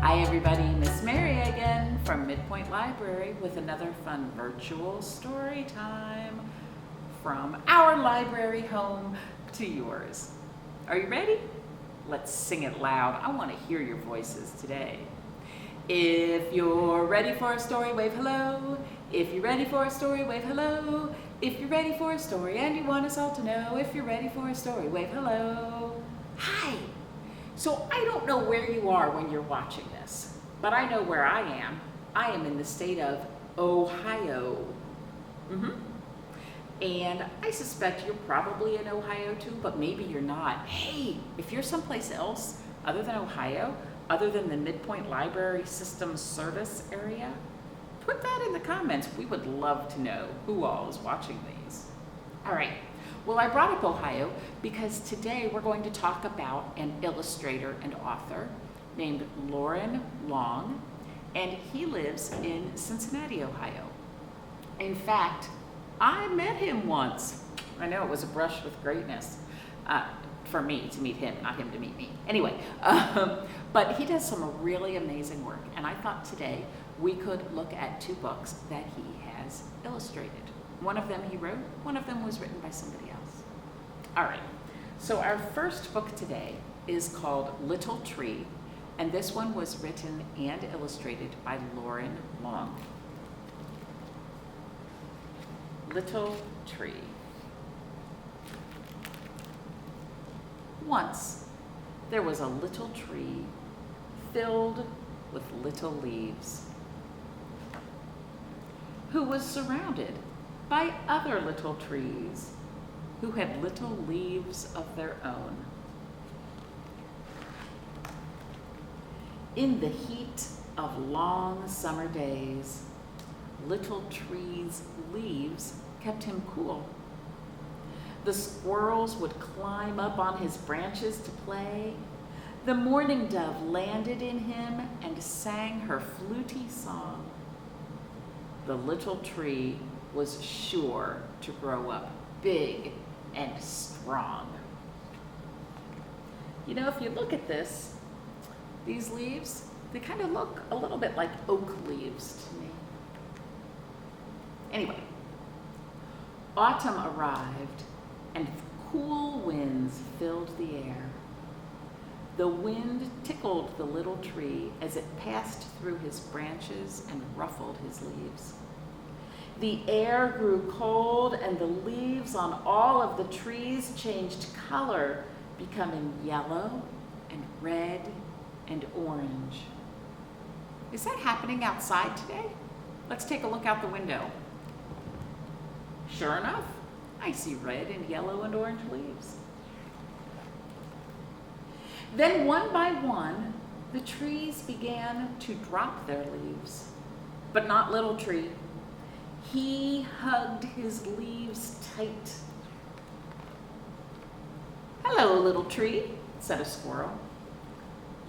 Hi everybody, Miss Mary again from Midpoint Library with another fun virtual story time from our library home to yours. Are you ready? Let's sing it loud. I want to hear your voices today. If you're ready for a story, wave hello. If you're ready for a story, wave hello. If you're ready for a story and you want us all to know, if you're ready for a story, wave hello. Hi. So I don't know where you are when you're watching this, but I know where I am. I am in the state of Ohio. And I suspect you're probably in Ohio too, but maybe you're not. Hey, if you're someplace else other than Ohio, other than the Midpoint Library System Service area, put that in the comments. We would love to know who all is watching these. All right. Well, I brought up Ohio because today we're going to talk about an illustrator and author named Loren, and he lives in Cincinnati, Ohio. In fact, I met him once. I know it was a brush with greatness for me to meet him, not him to meet me. Anyway, but he does some really amazing work, and I thought today we could look at two books that he has illustrated. One of them he wrote, one of them was written by somebody else. All right, so our first book today is called Little Tree, and this one was written and illustrated by Loren. Little Tree. Once there was a little tree filled with little leaves, who was surrounded by other little trees who had little leaves of their own. In the heat of long summer days, Little Tree's leaves kept him cool. The squirrels would climb up on his branches to play. The mourning dove landed in him and sang her fluty song. The little tree was sure to grow up big and strong. You know, if you look at this, these leaves, they kind of look a little bit like oak leaves to me. Anyway, autumn arrived and cool winds filled the air. The wind tickled the little tree as it passed through his branches and ruffled his leaves. The air grew cold and the leaves on all of the trees changed color, becoming yellow and red and orange. Is that happening outside today? Let's take a look out the window. Sure enough, I see red and yellow and orange leaves. Then one by one, the trees began to drop their leaves, but not Little Tree. He hugged his leaves tight. "Hello, Little Tree," said a squirrel.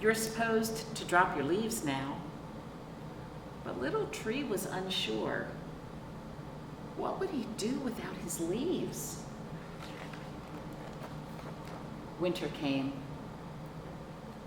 "You're supposed to drop your leaves now." But Little Tree was unsure. What would he do without his leaves? Winter came.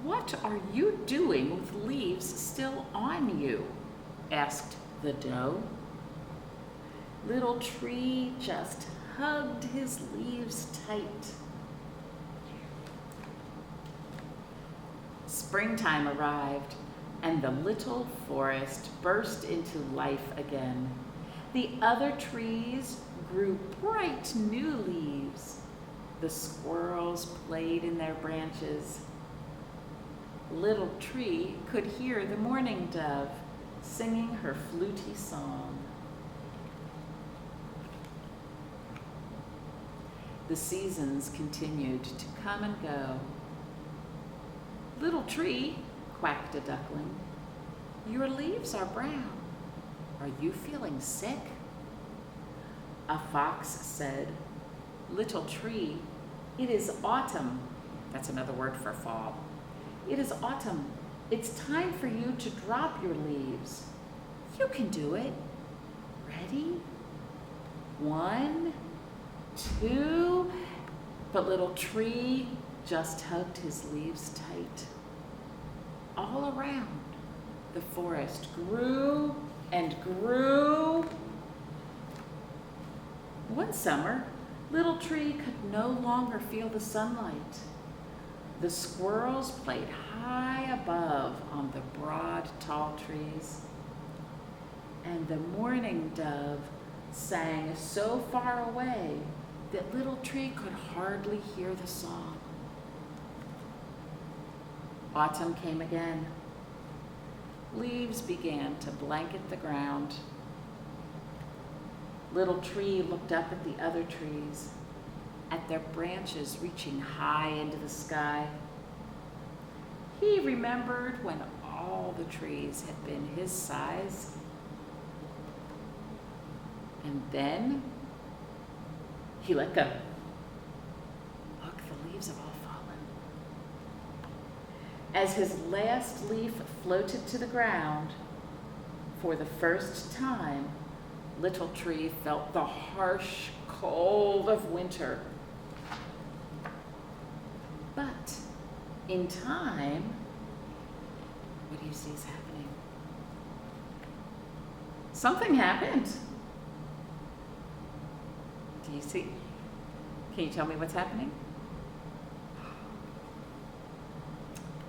"What are you doing with leaves still on you?" asked the doe. Little Tree just hugged his leaves tight. Springtime arrived, and the little forest burst into life again. The other trees grew bright new leaves. The squirrels played in their branches. Little Tree could hear the mourning dove singing her fluty song. The seasons continued to come and go. "Little Tree," quacked a duckling, "your leaves are brown. Are you feeling sick?" A fox said, "Little Tree, it is autumn." That's another word for fall. "It is autumn. It's time for you to drop your leaves. You can do it. Ready? 1, 2. But Little Tree just hugged his leaves tight. All around, the forest grew and grew. One summer, Little Tree could no longer feel the sunlight. The squirrels played high above on the broad, tall trees. And the mourning dove sang so far away that Little Tree could hardly hear the song. Autumn came again. Leaves began to blanket the ground. Little Tree looked up at the other trees, at their branches reaching high into the sky. He remembered when all the trees had been his size. And then he let go. Look, the leaves have all fallen. As his last leaf floated to the ground, for the first time, Little Tree felt the harsh cold of winter. But in time, what do you see is happening? Something happened. Do you see? Can you tell me what's happening?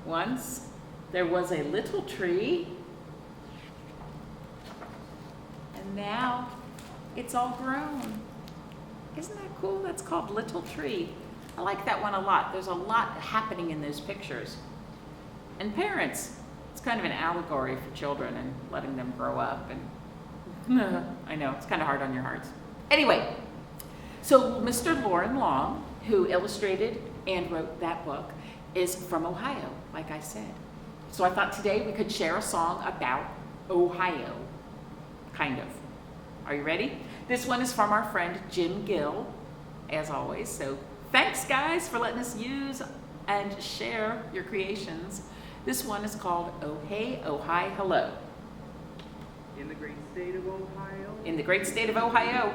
Once there was a little tree, and now it's all grown. Isn't that cool? That's called Little Tree. I like that one a lot. There's a lot happening in those pictures. And parents, it's kind of an allegory for children and letting them grow up. And I know, it's kind of hard on your hearts. Anyway, so Mr. Loren Long, who illustrated and wrote that book, is from Ohio, like I said. So I thought today we could share a song about Ohio, kind of. Are you ready? This one is from our friend Jim Gill, as always. So thanks, guys, for letting us use and share your creations. This one is called Oh Hey, Oh Hi, Hello. In the great state of Ohio. In the great state of Ohio.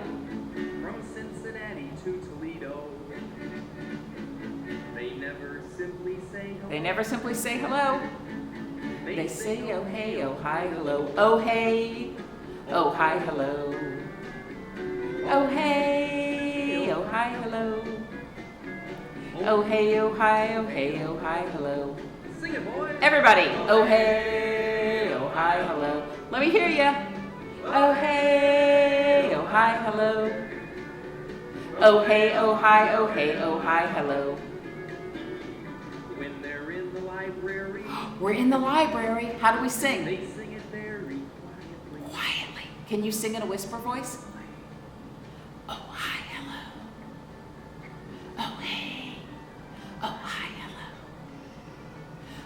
From Cincinnati to Toledo. They never simply say hello. They never simply say hello. They say oh hey, oh hi, hello. Oh hey, oh hi, hello. Oh hey, oh hi, hello. Oh hey, oh hi, oh hey, oh hi, hello. Sing it, boy. Everybody, oh hey, oh hi, hello. Let me hear ya. Oh hey, oh hi, hello. Oh hey, oh hi, oh hey, oh hi, hello. When they're in the library. We're in the library. How do we sing? They sing it very quietly. Quietly. Can you sing in a whisper voice? Oh hi, hello. Oh hey. Oh hi, hello.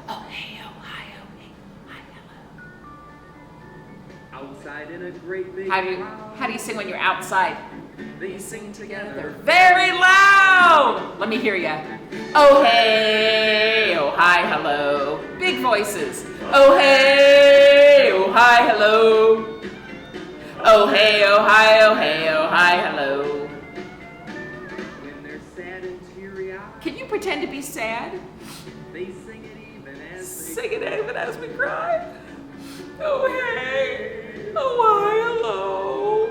Oh hey, oh hi, oh hey, hi, hello. Outside in a great big How do crowd. you sing when you're outside? They sing together. Very loud! Let me hear ya. Oh hey, oh hi, hello. Big voices. Oh hey, oh hi, hello. Oh hey, oh hi, oh hey, oh hi, hello. When they're sad and teary-eyed. Can you pretend to be sad? They sing it even as they Sing it even as we cry. Oh hey, oh hi, hello.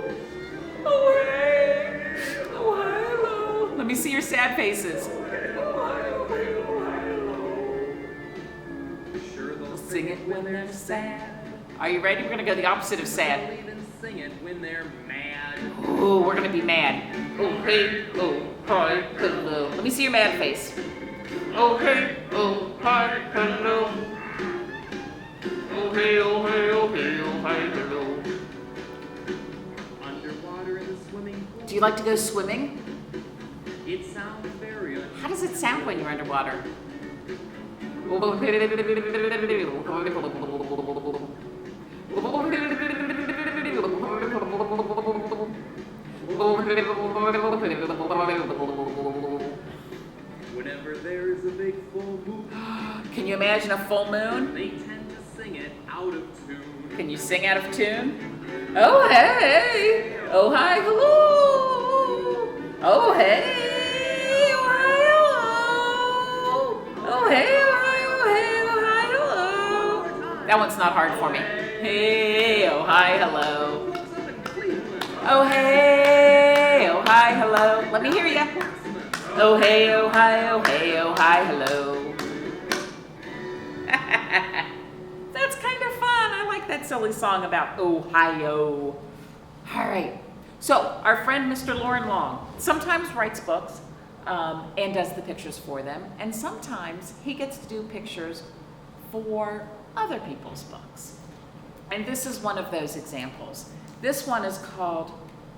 Oh hey, oh hi, hello. Let me see your sad faces. Oh hi, oh hey, oh hi, hello. Sure they'll Sing it when they're sad. Are you ready? We're gonna go the opposite of sad. They'll even sing it when they're mad. Oh, we're gonna be mad. Oh hey, oh hi, hello. Let me see your mad face. Oh hey, oh hi, hello. Oh hey, oh hey, oh hey, oh hi, hello. Underwater in the swimming pool. Do you like to go swimming? It sounds very How does it sound when you're underwater? Whenever there's a big full moon, Can you imagine a full moon? they tend to sing it out of tune. Can you sing out of tune? Oh hey, oh hi, hello. Oh hey, oh hi, hello. Oh hey, oh hi, oh hey, oh hi, hello. That one's not hard for me. Hey, oh, hi, hello. What's up in Cleveland? Oh, hey, oh, hi, hello. Let me hear ya. Oh, hey, oh, hi, oh, hey, oh, hi, hello. That's kind of fun. I like that silly song about Ohio. All right. So our friend Mr. Loren Long sometimes writes books and does the pictures for them, and sometimes he gets to do pictures for other people's books. And this is one of those examples. This one is called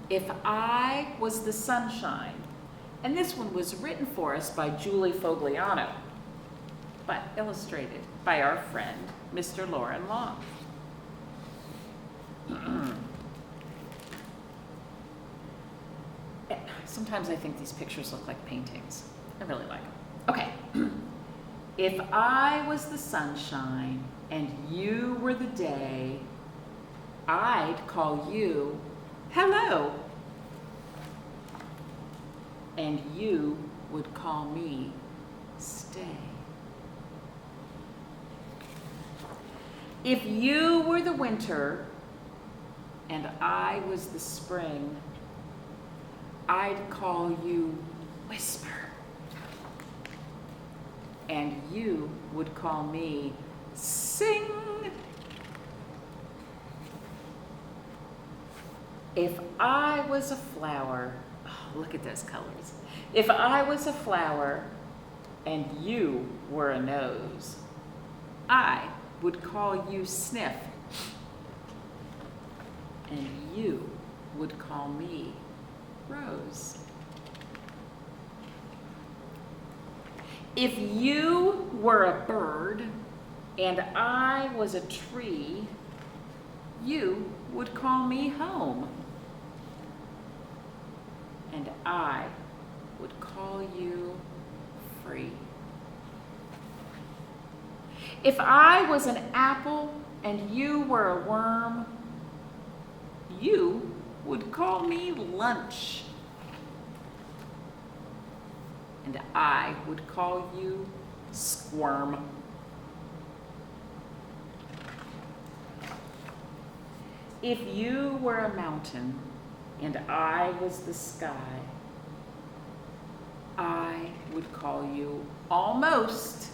If I Was the Sunshine, and this one was written for us by Julie Fogliano, but illustrated by our friend Mr. Loren Long. Sometimes I think these pictures look like paintings. I really like them. Okay. If I was the sunshine and you were the day, I'd call you hello. And you would call me stay. If you were the winter and I was the spring, I'd call you whisper. And you would call me sing. If I was a flower, oh, look at those colors. If I was a flower and you were a nose, I would call you sniff. And you would call me rose. If you were a bird and I was a tree, you would call me home. And I would call you free. If I was an apple and you were a worm, you would call me lunch. And I would call you squirm. If you were a mountain and I was the sky, I would call you almost,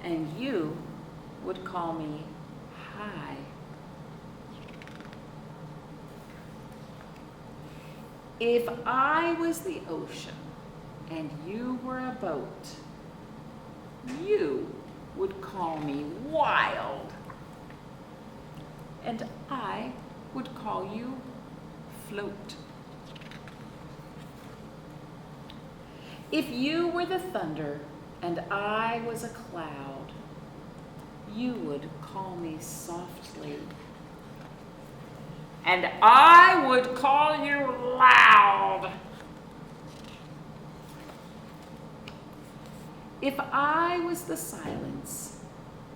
and you would call me high. If I was the ocean and you were a boat, you would call me wild, and I would call you float. If you were the thunder and I was a cloud, you would call me softly, and I would call you loud. If I was the silence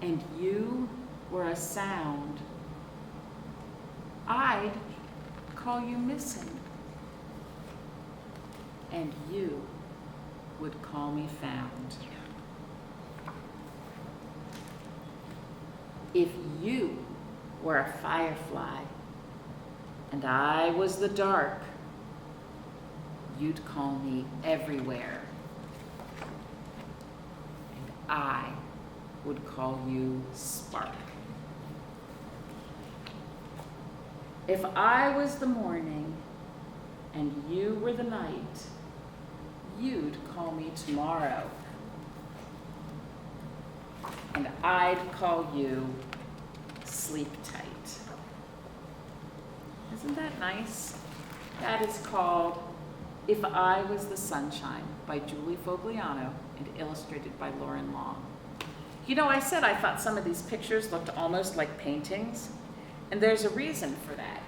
and you were a sound, I'd call you missing, and you would call me found. If you were a firefly and I was the dark, you'd call me everywhere, and I would call you spark. If I was the morning and you were the night, you'd call me tomorrow, and I'd call you sleep tight. Isn't that nice? That is called If I Was the Sunshine by Julie Fogliano and illustrated by Loren Long. You know, I said I thought some of these pictures looked almost like paintings, and there's a reason for that.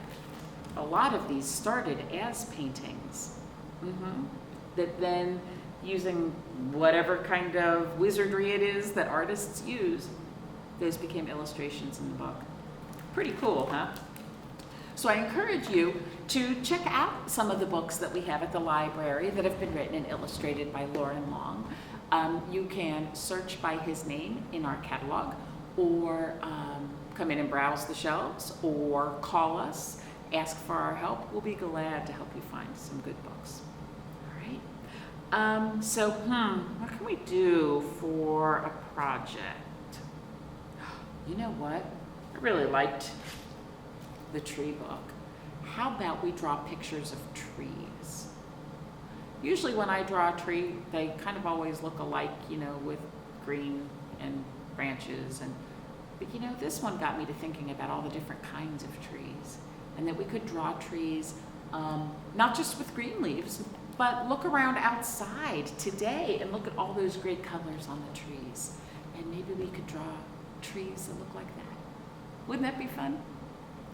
A lot of these started as paintings, that then, using whatever kind of wizardry it is that artists use, those became illustrations in the book. Pretty cool, huh? So I encourage you to check out some of the books that we have at the library that have been written and illustrated by Loren Long. You can search by his name in our catalog, or come in and browse the shelves, or call us, ask for our help. We'll be glad to help you find some good books. All right. What can we do for a project? You know what? I really liked the tree book. How about we draw pictures of trees? Usually when I draw a tree, they kind of always look alike, with green and branches. But this one got me to thinking about all the different kinds of trees, and that we could draw trees, not just with green leaves, but look around outside today and look at all those great colors on the trees. And maybe we could draw trees that look like that. Wouldn't that be fun?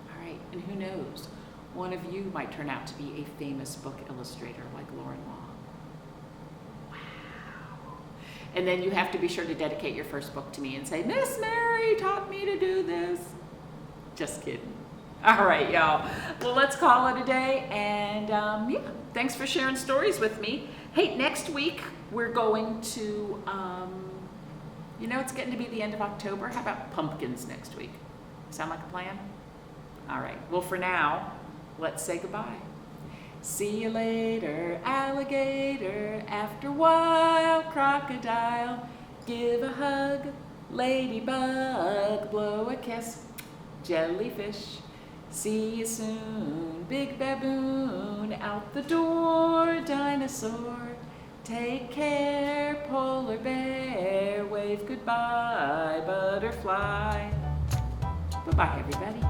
All right, and who knows? One of you might turn out to be a famous book illustrator like Loren. Wow. And then you have to be sure to dedicate your first book to me and say, Miss Mary taught me to do this. Just kidding. All right, y'all. Well, let's call it a day. And thanks for sharing stories with me. Hey, next week we're going to, it's getting to be the end of October. How about pumpkins next week? Sound like a plan? All right. Well, for now, let's say goodbye. See you later, alligator. After a while, crocodile. Give a hug, ladybug. Blow a kiss, jellyfish. See you soon, big baboon. Out the door, dinosaur. Take care, polar bear. Wave goodbye, butterfly. Bye-bye, everybody.